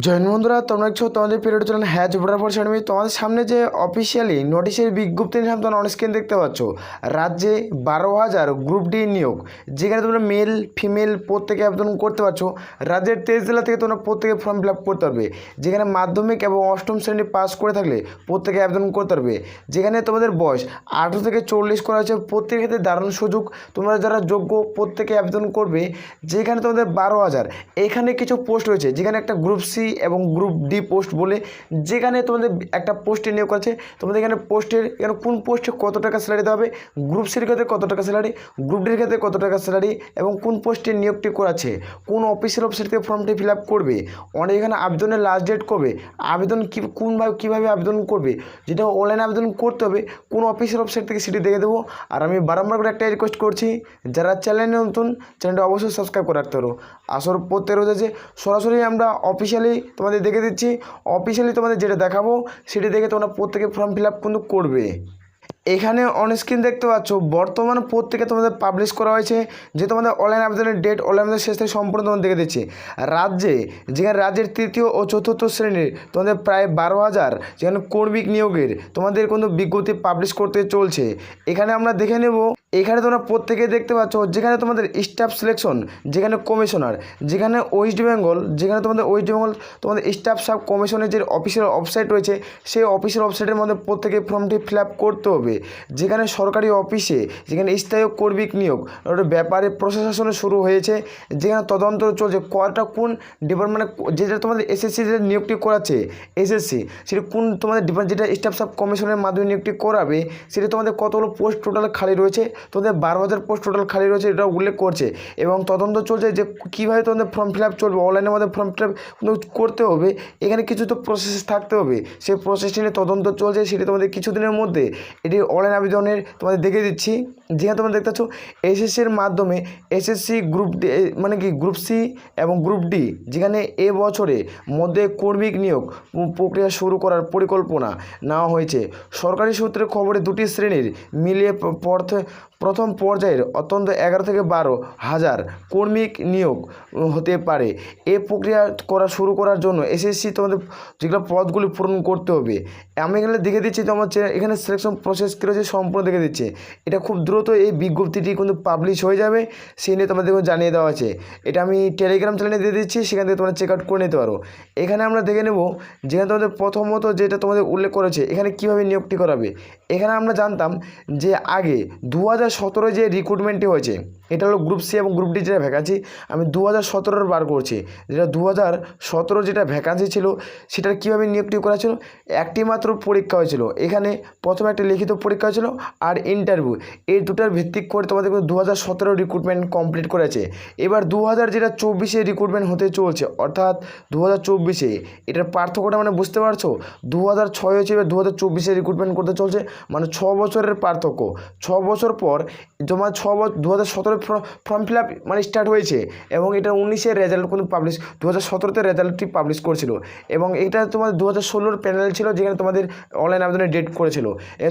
Join বন্ধুরা, তোমরা দেখছো তোমাদের পিরিয়ড চলেন হ্যাজ ভোটার পরিষদ। আমি তোমাদের সামনে যে অফিসিয়ালি নোটিশের বিজ্ঞপ্তি নিলাম তোমরা অন স্ক্রিন দেখতে পাচ্ছ। রাজ্যে 12,000 গ্রুপ ডি নিয়োগ, যেখানে তোমরা মেল ফিমেল প্রত্যেকে আবেদন করতে পারছো। রাজ্যের 23 জেলা থেকে তোমরা প্রত্যেকে ফর্ম ফিল আপ করতে পারবে। যেখানে মাধ্যমিক এবং অষ্টম শ্রেণী পাস করে থাকলে প্রত্যেকে আবেদন করতে পারবে। যেখানে তোমাদের বয়স 18 থেকে 40 করা হয়েছে। প্রত্যেকের ক্ষেত্রে দারুণ সুযোগ, তোমরা যারা যোগ্য প্রত্যেকে আবেদন করবে। যেখানে তোমাদের 12,000 এখানে কিছু পোস্ট রয়েছে, যেখানে একটা গ্রুপ সি এবং গ্রুপ ডি পোস্ট বলে, যেখানে তোমাদের একটা পোস্টে নিয়োগ আছে। তোমাদের এখানে পোস্টের এখানে কোন পোস্টে কত টাকা স্যালারি দেওয়া হবে, গ্রুপ সির ক্ষেত্রে কত টাকা স্যালারি, গ্রুপ ডির ক্ষেত্রে কত টাকা স্যালারি, এবং কোন পোস্টে নিয়োগটি করাচ্ছে, কোন অফিসিয়াল ওয়েবসাইট থেকে ফর্মটি ফিল আপ করবে, অনেক এখানে আবেদনের লাস্ট ডেট কবে, আবেদন কীভাবে আবেদন করবে, যেটা অনলাইনে আবেদন করতে হবে কোন অফিসিয়াল ওয়েবসাইট থেকে সেটি দেখে দেবো। আর আমি বারবার করে একটা রিকোয়েস্ট করছি, যারা চ্যানেলে নতুন চ্যানেলটা অবশ্যই সাবস্ক্রাইব করে রাখতে পারো। আসল প্রত্যেক রোজ আছে, সরাসরি আমরা অফিসিয়ালি তোমাদের দেখে দিচ্ছি। অফিসিয়ালি তোমাদের যেটা দেখাবো সেটি দেখে তোমরা প্রত্যেকে ফর্ম ফিল আপ কিন্তু করবে। এখানে অন স্ক্রিন দেখতে পাচ্ছ বর্তমানে প্রত্যেকে তোমাদের পাবলিশ করা হয়েছে, যে তোমাদের অনলাইন আবেদনের ডেট অনলাইন আবেদনের শেষ থেকে সম্পূর্ণ তোমাদের দেখে দিচ্ছি। রাজ্যে যেখানে রাজ্যের তৃতীয় ও চতুর্থ শ্রেণীর তোমাদের প্রায় 12,000 যেখানে কর্মী নিয়োগের তোমাদের কোনো বিজ্ঞপ্তি পাবলিশ করতে চলছে। এখানে আমরা দেখে নেব। এখানে তোমরা প্রত্যেকে দেখতে পাচ্ছ, যেখানে তোমাদের স্টাফ সিলেকশন, যেখানে কমিশনার, যেখানে ওয়েস্ট বেঙ্গল, যেখানে তোমাদের ওয়েস্ট বেঙ্গল তোমাদের স্টাফ সাব কমিশনের যে অফিসিয়াল ওয়েবসাইট রয়েছে, সেই অফিসিয়াল ওয়েবসাইটের মধ্যে প্রত্যেকে ফর্মটি ফিল আপ করতে হবে। যেখানে সরকারি অফিসে যেখানে স্থায়ী কর্মী নিয়োগ ব্যাপারে প্রশাসনে শুরু হয়েছে, যেখানে তদন্ত চলছে কয়টা কোন ডিপার্টমেন্টে, যেটা তোমাদের এসএসসি যে নিয়োগটি করাচ্ছে এসএসসি, সেটা কোন তোমাদের ডিপার্টমেন্ট যেটা স্টাফ সাব কমিশনের মাধ্যমে নিয়োগটি করাবে, সেটা তোমাদের কতগুলো পোস্ট টোটাল খালি রয়েছে, তোমাদের 12,000 পোস্ট টোটাল খালি রয়েছে, এটা উল্লেখ করছে। এবং তদন্ত চলছে যে কীভাবে তোমাদের ফর্ম ফিল আপ চলবে, অনলাইনের মধ্যে ফর্ম ফিল আপ করতে হবে। এখানে কিছু তো প্রসেস থাকতে হবে, সেই প্রসেসটি নিয়ে তদন্ত চলছে। সেটি তোমাদের কিছুদিনের মধ্যে এটি অনলাইন আবেদনের তোমাদের দেখে দিচ্ছি। যেখানে তোমরা দেখতে পাচ্ছ এসএসসির মাধ্যমে এসএসসি গ্রুপ ডি মানে কি গ্রুপ সি এবং গ্রুপ ডি, যেখানে এ বছরে মধ্যে কর্মী নিয়োগ প্রক্রিয়া শুরু করার পরিকল্পনা নেওয়া হয়েছে। সরকারি সূত্রে খবরে দুটি শ্রেণীর মিলিয়ে প্রথম পর্যায়ের অত্যন্ত 11 থেকে 12,000 কর্মী নিয়োগ হতে পারে। এই প্রক্রিয়া শুরু করার জন্য এসএসসি তোমাদের যেগুলো পদগুলি পূরণ করতে হবে। আমি এখানে দেখে দিচ্ছি তোমার এখানে সিলেকশন প্রসেস কী রয়েছে সম্পূর্ণ দেখে দিচ্ছে। এটা খুব দ্রুত এই বিজ্ঞপ্তিটি কিন্তু পাবলিশ হয়ে যাবে, সেই নিয়ে তোমাদের জানিয়ে দেওয়া আছে। এটা আমি টেলিগ্রাম চ্যানেলে দিয়ে দিচ্ছি, সেখান থেকে তোমরা চেক আউট করে নিতে পারো। এখানে আমরা দেখে নেব, যেখানে তোমাদের প্রথমত যেটা তোমাদের উল্লেখ করেছে এখানে কীভাবে নিয়োগটি করাবে। এখানে আমরা জানতাম যে আগে 2017 যে রিক্রুটমেন্টটি হয়েছে, এটা হলো গ্রুপ সি এবং গ্রুপ ডি যেটা ভ্যাকান্সি, আমি 2017 বার করছি। যেটা 2017 যেটা ভ্যাকান্সি ছিল, সেটার কীভাবে নিয়োগটি করা ছিল, একটি মাত্র পরীক্ষা হয়েছিল। এখানে প্রথমে একটা লিখিত পরীক্ষা হয়েছিল আর ইন্টারভিউ, এই দুটার ভিত্তিক করে তোমাদের 2017 রিক্রুটমেন্ট কমপ্লিট করেছে। এবার 2024 রিক্রুটমেন্ট হতে চলছে, অর্থাৎ 2024 এটার পার্থক্যটা মানে বুঝতে পারছো। 2006 হয়েছে, এবার 2024 রিক্রুটমেন্ট করতে চলছে, মানে 6 বছরের পার্থক্য। 6 বছর পর তোমার 2017 ফর্ম ফিল আপ মানে স্টার্ট হয়েছে, এবং এটা 19-এর রেজাল্ট কিন্তু পাবলিশ, 2017-তে রেজাল্টটি পাবলিশ করেছিল। এবং এটা তোমাদের 2016-র প্যানেল ছিল, যেখানে তোমাদের অনলাইন আবেদনের ডেট করেছিল।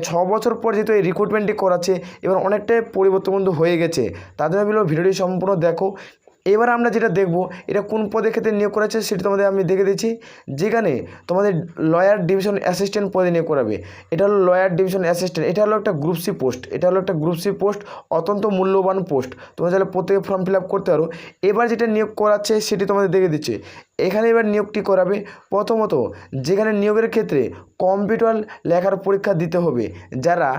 6 বছর পর যেহেতু এই রিক্রুটমেন্টটি করাচ্ছে, এবার অনেকটাই পরিবর্তন কিন্তু হয়ে গেছে। তার জন্য ভিডিওটি সম্পূর্ণ দেখো। এবার আমরা যেটা দেখব, এটা কোন পদের ক্ষেত্রে নিয়োগ করাচ্ছে সেটা তোমাদের আমি দেখে দিচ্ছি। যেখানে তোমাদের লয়ার ডিভিশন অ্যাসিস্ট্যান্ট পদে নিয়োগ করাবে। এটা হলো লয়ার ডিভিশন অ্যাসিস্ট্যান্ট, এটা হলো একটা গ্রুপ সি পোস্ট, অত্যন্ত মূল্যবান পোস্ট। তোমরা চাইলে প্রত্যেকে ফর্ম ফিল আপ করতে পারো। এবার যেটা নিয়োগ করাচ্ছে সেটি তোমাদের দেখে দিচ্ছে। এখানে এবার নিয়োগটি করাবে প্রথমত, যেখানে নিয়োগের ক্ষেত্রে কম্পিউটার লেখার পরীক্ষা দিতে হবে। যারা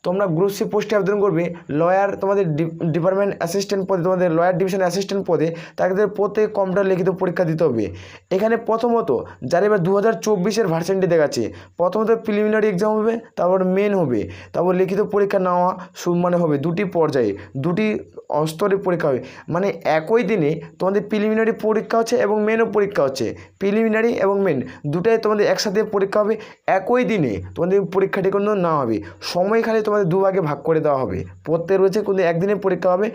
তোমরা গ্রুপ সি পোস্টে আবেদন করবে, লয়ার তোমাদের ডিপার্টমেন্ট অ্যাসিস্ট্যান্ট পদে, তোমাদের লয়ার ডিভিশন অ্যাসিস্ট্যান্ট পদে, তাদের প্রত্যেক কম্পিউটার লিখিত পরীক্ষা দিতে হবে। এখানে প্রথমত যারা এবার 2024-এর ভার্সনটি দেখাচ্ছে, প্রথমত প্রিলিমিনারি এক্সাম হবে, তারপর মেন হবে, তারপর লিখিত পরীক্ষা নেওয়া মানে হবে। দুটি পর্যায়ে দুটি স্তরে পরীক্ষা হবে, মানে একই দিনে তোমাদের প্রিলিমিনারি পরীক্ষা হচ্ছে এবং মেনও পরীক্ষা হচ্ছে। প্রিলিমিনারি এবং মেন দুটাই তোমাদের একসাথে পরীক্ষা হবে, একই দিনে তোমাদের পরীক্ষাটি কিন্তু না হবে। সময় খালি তোমাদের দুভাগে ভাগ করে দেওয়া হবে। প্রত্যেক রয়েছে কিন্তু একদিনে পরীক্ষা হবে।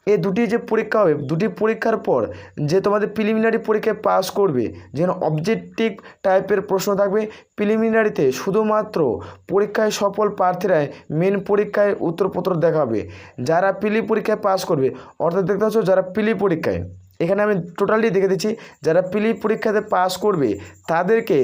এই দুটি যে পরীক্ষা হবে, দুটি পরীক্ষার পর যে তোমাদের প্রিলিমিনারি পরীক্ষায় পাস করবে, যেন অবজেক্টিভ টাইপের প্রশ্ন থাকবে। প্রিলিমিনারিতে শুধুমাত্র পরীক্ষায় সফল প্রার্থীরাই মেন পরীক্ষায় উত্তরপত্র দেখাবে। যারা প্রিলি পরীক্ষায় পাস করবে, অর্থাৎ দেখতে পাচ্ছ যারা প্রিলি পরীক্ষায় এখানে আমি টোটালি দেখে দিচ্ছি, যারা প্রিলি পরীক্ষাতে পাস করবে তাদেরকে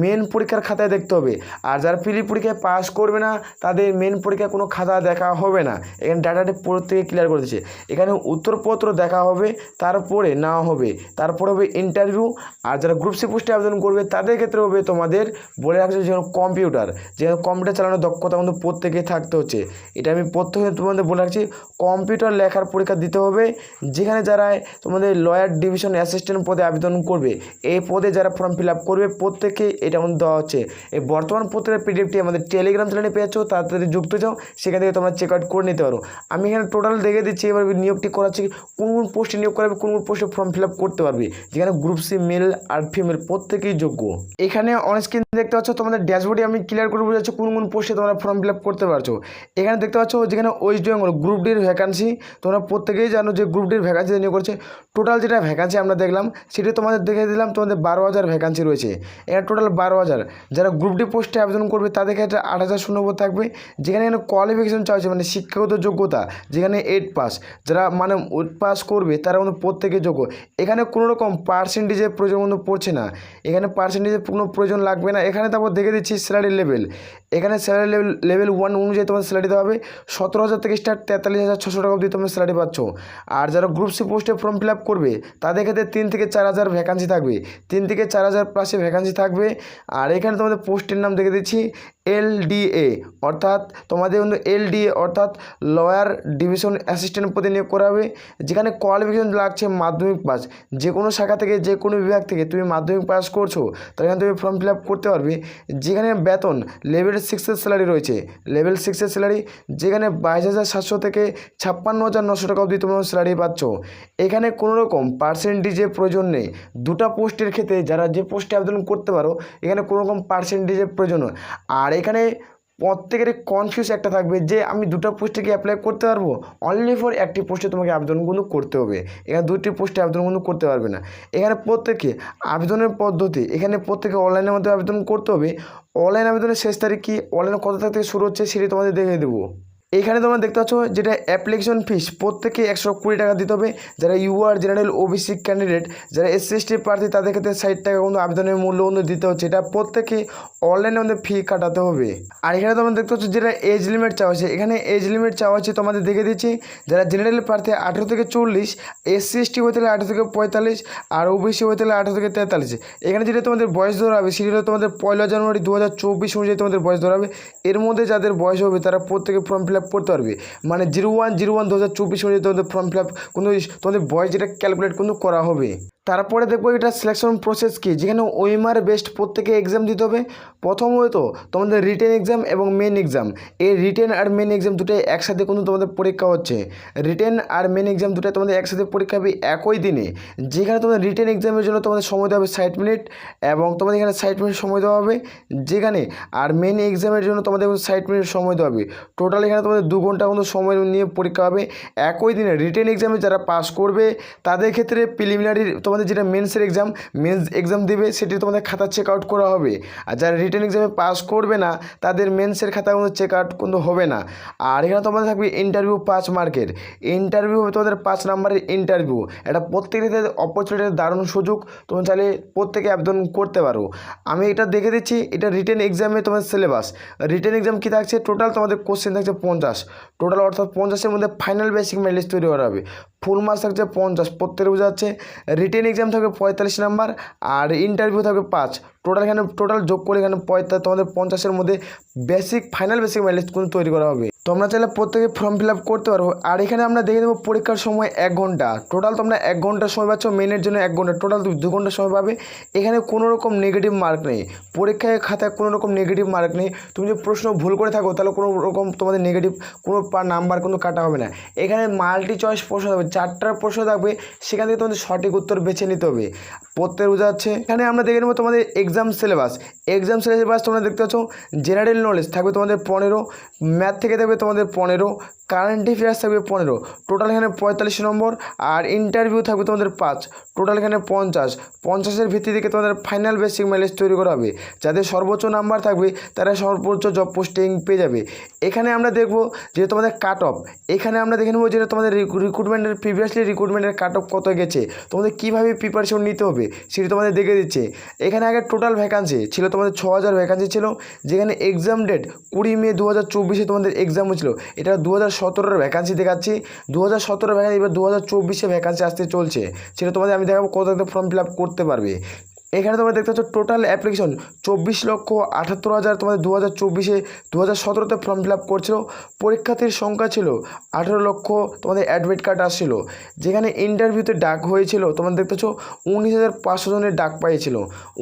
মেন পরীক্ষার খাতায় দেখতে হবে, আর যারা প্রিলি পরীক্ষায় পাস করবে না তাদের মেন পরীক্ষায় কোনো খাতা দেখা হবে না। এখানে ডাটাটি প্রত্যেকে ক্লিয়ার করে দিচ্ছে। এখানে উত্তরপত্র দেখা হবে, তারপরে নেওয়া হবে, তারপরে হবে ইন্টারভিউ। আর যারা গ্রুপ সি পোস্টে আবেদন করবে তাদের ক্ষেত্রে হবে তোমাদের বলে রাখছে যেমন কম্পিউটার চালানোর দক্ষতা কিন্তু প্রত্যেকে থাকতে হচ্ছে। এটা আমি প্রত্যেকে তোমাদের বলে রাখছি, কম্পিউটার লেখার পরীক্ষা দিতে হবে। যেখানে যারা তোমাদের লয়ার ডিভিশন অ্যাসিস্ট্যান্ট পদে আবেদন করবে, এই পদে যারা ফর্ম ফিল আপ করবে প্রত্যেককে এটা আমাদের দেওয়া হচ্ছে। এই বর্তমান পত্রের পিডিএফটি আমাদের টেলিগ্রাম চ্যানেলে পেয়েছো, তাড়াতাড়ি যুক্ত যাও, সেখান থেকে তোমরা চেক আউট করে নিতে পারো। আমি এখানে টোটাল দেখে দিচ্ছি এবার নিয়োগটি করাচ্ছি, কোন কোন পোস্টে নিয়োগ করাবে, কোন কোন পোস্টে ফর্ম ফিল আপ করতে পারবে, যেখানে গ্রুপ সি মেল আর ফিমেল প্রত্যেকেই যোগ্য। এখানে অন স্ক্রিন দেখতে পাচ্ছ তোমাদের ড্যাশবোর্ডে আমি ক্লিয়ার করে বোঝাচ্ছি কোন কোন পোস্টে তোমরা ফর্ম ফিল আপ করতে পারছো। এখানে দেখতে পাচ্ছ যেখানে ওয়েস্ট বেঙ্গল গ্রুপ ডির ভ্যাকান্সি, তোমরা প্রত্যেকেই জানো যে গ্রুপ ডির ভ্যাকান্সি নিয়োগ করছে। টোটাল যেটা ভ্যাকান্সি আমরা দেখলাম সেটি তোমাদের দেখে দিলাম, তোমাদের 12,000 ভ্যাকান্সি রয়েছে। এখানে টোটাল 12,000। যারা গ্রুপ ডি পোস্টে আবেদন করবে তাদের ক্ষেত্রে 8,000 শূন্যপদ থাকবে। যেখানে কোয়ালিফিকেশন চাইছে মানে শিক্ষাগত যোগ্যতা, যেখানে 8 পাস, যারা মানে 8 পাস করবে তারা কিন্তু প্রত্যেকে যোগ্য। এখানে কোনো রকম পার্সেন্টেজের প্রয়োজন কিন্তু পড়ছে না, এখানে পার্সেন্টেজের কোনো প্রয়োজন লাগবে না। এখানে তারপর দেখে দিচ্ছি স্যালারি লেভেল। এখানে স্যালারি লেভেল 1 অনুযায়ী তোমাদের স্যালারি দেওয়া হবে। 17,000 থেকে স্টার্ট 43,600 টাকা অবধি তোমরা স্যালারি পাচ্ছ। আর যারা গ্রুপ সি পোস্টে ফর্ম ফিল আপ করবে তাদের ক্ষেত্রে 3 থেকে 4,000 ভ্যাকান্সি থাকবে, 3 থেকে 4,000 প্লাসে ভ্যাকান্সি থাকবে। আর এখানে তোমাদের পোস্টের নাম দেখে দিচ্ছি LDA, অর্থাৎ তোমাদের কিন্তু LDA অর্থাৎ লয়ার ডিভিশন অ্যাসিস্ট্যান্ট পদে নিয়োগ করা হবে। যেখানে কোয়ালিফিকেশন লাগছে মাধ্যমিক পাস, যে কোনো শাখা থেকে যে কোনো বিভাগ থেকে তুমি মাধ্যমিক পাস করছো তাহলে তুমি ফর্ম ফিল আপ করতে পারবে। যেখানে বেতন লেভেল 6-এর স্যালারি রয়েছে, লেভেল 6-এর স্যালারি, যেখানে 22,700 থেকে 56,900 টাকা অবধি তোমরা স্যালারি পাচ্ছ। এখানে কোনো রকম পার্সেন্টেজের প্রয়োজন নেই। দুটা পোস্টের ক্ষেত্রে যারা যে পোস্টে আবেদন করতে পারো এখানে কোনো রকম পার্সেন্টেজের প্রয়োজন নয়। আর এখানে প্রত্যেকের কনফিউজ একটা থাকবে যে আমি দুটো পোস্টে কি অ্যাপ্লাই করতে পারবো, অনলি ফর একটি পোস্টে তোমাকে আবেদন কিন্তু করতে হবে। এখানে দুটি পোস্টে আবেদন কিন্তু করতে পারবে না। এখানে প্রত্যেকে আবেদনের পদ্ধতি, এখানে প্রত্যেকে অনলাইনের মাধ্যমে আবেদন করতে হবে। অনলাইন আবেদনের শেষ তারিখ কি, অনলাইনে কত তারিখ থেকে শুরু হচ্ছে সেটি তোমাদের দেখিয়ে দেবো। এইখানে তোমরা দেখতে পাচ্ছ যেটা অ্যাপ্লিকেশন ফিস প্রত্যেকে 120 টাকা দিতে হবে। যারা ইউআর জেনারেল ওবিসি ক্যান্ডিডেট, যারা SC ST প্রার্থী তাদের ক্ষেত্রে 60 টাকা কিন্তু আবেদনের মূল্য কিন্তু দিতে হচ্ছে। এটা প্রত্যেকে অনলাইনে আমাদের ফি কাটাতে হবে। আর এখানে তোমরা দেখতে পাচ্ছ যেটা এজ লিমিট চাওয়া হচ্ছে, এখানে এজ লিমিট চাওয়া হচ্ছে তোমাদের দেখে দিচ্ছি। যারা জেনারেল প্রার্থী 18 থেকে 40, SC ST হতে হলে 18 থেকে 45, আর ওবিসি হতে হলে 18 থেকে 43। এখানে যেটা তোমাদের বয়স ধরা হবে সেটা হলো তোমাদের 1 জানুয়ারি 2024 অনুযায়ী তোমাদের বয়স ধরা হবে। এর মধ্যে যাদের বয়স হবে তারা প্রত্যেকে ফর্ম ফিল আপ করতে পারবে। মানে 01/01/2024 অনুযায়ী তোমাদের ফর্ম ফিল আপ কিন্তু তোমাদের বয়স যেটা ক্যালকুলেট কিন্তু করা হবে। তারপরে দেখবো এটা সিলেকশন প্রসেস কি, যেখানে ওএমআর বেস্ট প্রত্যেকে এক্সাম দিতে হবে। প্রথমত তোমাদের রিটেন এক্সাম এবং মেন এক্সাম, এই রিটেন আর মেন এক্সাম দুটোই একসাথে কিন্তু তোমাদের পরীক্ষা হচ্ছে। রিটেন আর মেন এক্সাম দুটোই তোমাদের একসাথে পরীক্ষা হবে একই দিনে। যেখানে তোমাদের রিটেন এক্সামের জন্য তোমাদের সময় দেওয়া হবে 60 মিনিট এবং তোমাদের এখানে 60 মিনিট সময় দেওয়া হবে। যেখানে আর মেন এক্সামের জন্য তোমাদের 60 মিনিট সময় দেওয়া হবে। টোটাল এখানে তোমাদের 2 ঘন্টা কিন্তু সময় নিয়ে পরীক্ষা হবে একই দিনে। রিটেন এক্সামে যারা পাস করবে তাদের ক্ষেত্রে প্রিলিমিনারি তোমাদের যেটা মেন্সের এক্সাম, মেন্স এক্সাম দেবে সেটি তোমাদের খাতা চেক আউট করা হবে। আর যারা রিটেন এক্সামে পাস করবে না তাদের মেন্সের খাতা কোনো চেক আউট কিন্তু হবে না। আর এখানে তোমাদের থাকবে ইন্টারভিউ 5 মার্কের। ইন্টারভিউ হবে তোমাদের 5 নাম্বারের ইন্টারভিউ। এটা প্রত্যেকের অপরচুনিটির দারুণ সুযোগ, তোমরা চাইলে প্রত্যেকে আবেদন করতে পারো। আমি এটা দেখে দিচ্ছি, এটা রিটেন এক্সামে তোমাদের সিলেবাস। রিটেন এক্সাম কী থাকছে, টোটাল তোমাদের কোশ্চেন থাকছে 50 টোটাল, অর্থাৎ 50-এর মধ্যে ফাইনাল বেসিক মেরিট তৈরি করা হবে। ফুল মার্কস থাকছে 50, প্রত্যেকে বোঝা যাচ্ছে। রিটেন এক্সাম থাকবে 45 নাম্বার আর ইন্টারভিউ থাকবে 5 টোটাল। এখানে টোটাল যোগ করে এখানে তোমাদের 50-এর মধ্যে ফাইনাল বেসিক মেরিট কিন্তু তৈরি করা হবে। তোমরা চাইলে প্রত্যেকে ফর্ম ফিল আপ করতে পারো। আর এখানে আমরা দেখে দেবো পরীক্ষার সময় 1 ঘন্টা, টোটাল তোমরা 1 ঘন্টার সময় পাচ্ছ, মেনের জন্য 1 ঘন্টা, টোটাল 2 ঘন্টার সময় পাবে। এখানে কোনো রকম নেগেটিভ মার্ক নেই, পরীক্ষায় খাতায় কোনো রকম নেগেটিভ মার্ক নেই। তুমি যদি প্রশ্ন ভুল করে থাকো তাহলে কোনো রকম তোমাদের নেগেটিভ কোনো নাম্বার কিন্তু কাটা হবে না। এখানে মাল্টি চয়েস প্রশ্ন থাকবে, 4টা প্রশ্ন থাকবে, সেখান থেকে তোমাদের সঠিক উত্তর বেছে নিতে হবে। প্রত্যেক বোঝা যাচ্ছে। এখানে আমরা দেখে নেবো তোমাদের এক্সাম সিলেবাস। তোমরা দেখতে পাচ্ছ জেনারেল নলেজ থাকবে তোমাদের 15, ম্যাথ থেকে থাকবে থাকবে তোমাদের 15, কারেন্ট অ্যাফেয়ার্স থাকবে 15, টোটাল এখানে 45 নম্বর। আর ইন্টারভিউ থাকবে তোমাদের 5, টোটাল এখানে 50-50-এর ভিত্তি থেকে তোমাদের ফাইনাল বেসিক মাইলেজ তৈরি করা হবে। যাদের সর্বোচ্চ নাম্বার থাকবে তারা সর্বোচ্চ জব পোস্টিং পেয়ে যাবে। এখানে আমরা দেখব যে তোমাদের কাট অফ, এখানে আমরা দেখে নেবো যেটা তোমাদের রিক্রুটমেন্টের রিক্রুটমেন্টের কাট অফ কত গেছে, তোমাদের কীভাবে প্রিপারেশন নিতে হবে সেটি তোমাদের দেখে দিচ্ছে। এখানে আগে টোটাল ভ্যাকান্সি ছিল তোমাদের 6000 ভ্যাকান্সি ছিল, যেখানে এক্সাম ডেট 20 মে 2024 তোমাদের এক্সাম হয়েছিল। এটা 2017-এর ভ্যাকান্সি দেখাচ্ছি, 2017 ভ্যাকান্সি, এবার 2024-এ ভ্যাকান্সি আসতে চলছে, সেটা তোমাদের আমি দেখাবো কত ফর্ম ফিল আপ করতে পারবে। এখানে তোমরা দেখতে পাচ্ছ টোটাল অ্যাপ্লিকেশন 24,78,000 তোমাদের 2024-এ 2017-তে ফর্ম ফিল আপ করছিল। পরীক্ষার্থীর সংখ্যা ছিল 18 লক্ষ, তোমাদের অ্যাডমিট কার্ড আসছিল। যেখানে ইন্টারভিউতে ডাক হয়েছিল তোমরা দেখতে পাচ্ছ 19,500 জনের ডাক পাইছিল,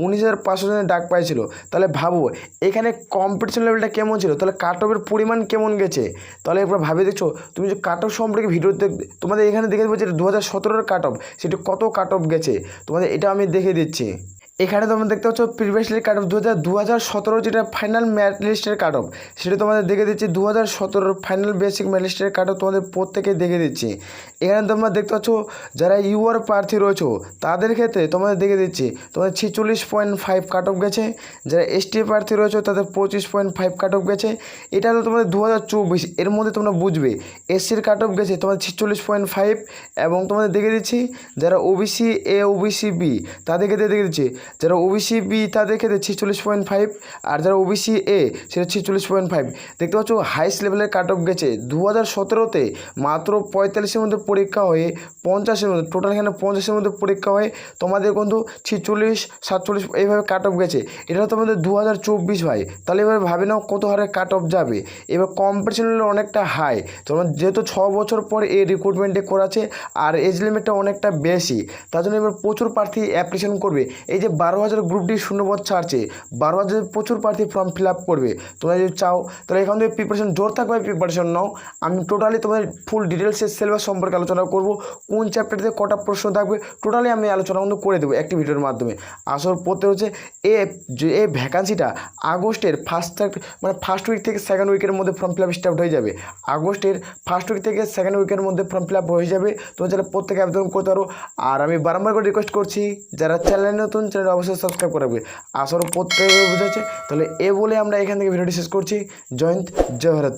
19,500 জনের ডাক পাইছিল। তাহলে ভাবো এখানে কম্পিটিশন লেভেলটা কেমন ছিল, তাহলে কাট অফের পরিমাণ কেমন গেছে। তাহলে একবার ভাবে দেখছো তুমি যে কাট অফ সম্পর্কে ভিডিও তোমাদের এখানে দেখে দেবো যে 2017-এর কাট অফ সেটি কত কাট অফ গেছে, তোমাদের এটা আমি দেখে দিচ্ছি। এখানে তোমরা দেখতে পাচ্ছ প্রিভিয়াসলি কাট অফ 2017 যেটা ফাইনাল মেরিট লিস্টের কাট অফ সেটা তোমাদের দেখে দিচ্ছি। 2017 ফাইনাল বেসিক মেরিট লিস্টের কাট অফ তোমাদের প্রত্যেকে দেখে দিচ্ছি। এখানে তোমরা দেখতে পাচ্ছ যারা ইউআর প্রার্থী রয়েছে তাদের ক্ষেত্রে তোমাদের দেখে দিচ্ছি তোমাদের 46.5 কাট অফ গেছে। যারা এসটি প্রার্থী রয়েছে তাদের 25.5 কাট অফ গেছে। এটা হলো তোমাদের 2024, এর মধ্যে তোমরা বুঝবে এসসির কাট অফ গেছে তোমাদের 46.5। এবং তোমাদের দেখে দিচ্ছি যারা ওবিসি এ ওবিসি বি তাদের ক্ষেত্রে দেখে দিচ্ছি, যারা ওবিসি বি তাদের ক্ষেত্রে 46.5, আর যারা ওবিসি এ সেটা 46.5। দেখতে পাচ্ছ হাইস্ট লেভেলের কাট অফ গেছে 2017-তে মাত্র 45-এর মধ্যে পরীক্ষা হয়ে 50-এর মধ্যে, টোটাল এখানে 50-এর মধ্যে পরীক্ষা হয়ে তোমাদের কিন্তু 46, 47 এইভাবে কাট অফ গেছে। এটা তোমাদের 2024 ভাই। তাহলে এবার ভাবে নাও কত হারে কাট অফ যাবে। এবার কম্পিটিশন অনেকটা হাই, তোমার যেহেতু 6 বছর পর এই রিক্রুটমেন্টে করাছে আর এজ লিমিটটা অনেকটা বেশি, তার জন্য এবার প্রচুর প্রার্থী অ্যাপ্লিকেশন করবে। এই যে 12,000 গ্রুপ ডি শূন্যপদ ছাড়ছে, 12,000 প্রচুর প্রার্থী ফর্ম ফিল আপ করবে। তোমরা যদি চাও তাহলে এখান থেকে প্রিপারেশন জোর থাকবে, প্রিপারেশন নাও। আমি টোটালি তোমাদের ফুল ডিটেলসের সিলেবাস সম্পর্কে আলোচনা করব, কোন চ্যাপ্টার থেকে কটা প্রশ্ন থাকবে টোটালি আমি আলোচনা কিন্তু করে দেবো একটি ভিডিওর মাধ্যমে। আসল পড়তে হচ্ছে এই ভ্যাকান্সিটা আগস্টের ফার্স্ট উইক থেকে সেকেন্ড উইকের মধ্যে ফর্ম ফিল আপ স্টার্ট হয়ে যাবে। আগস্টের ফার্স্ট উইক থেকে সেকেন্ড উইকের মধ্যে ফর্ম ফিল আপ হয়ে যাবে। তোমরা যারা প্রত্যেকে আবেদন করতে পারো। আর আমি বারবার করে রিকোয়েস্ট করছি যারা চ্যানেল নতুন চ্যানেল অবশ্যই সাবস্ক্রাইব করে রাখবে। আসলে প্রত্যেকে বুঝেছে। তাহলে এ বলে আমরা এখান থেকে ভিডিওটি শেষ করছি। জয় হিন্দ, জয় ভারত।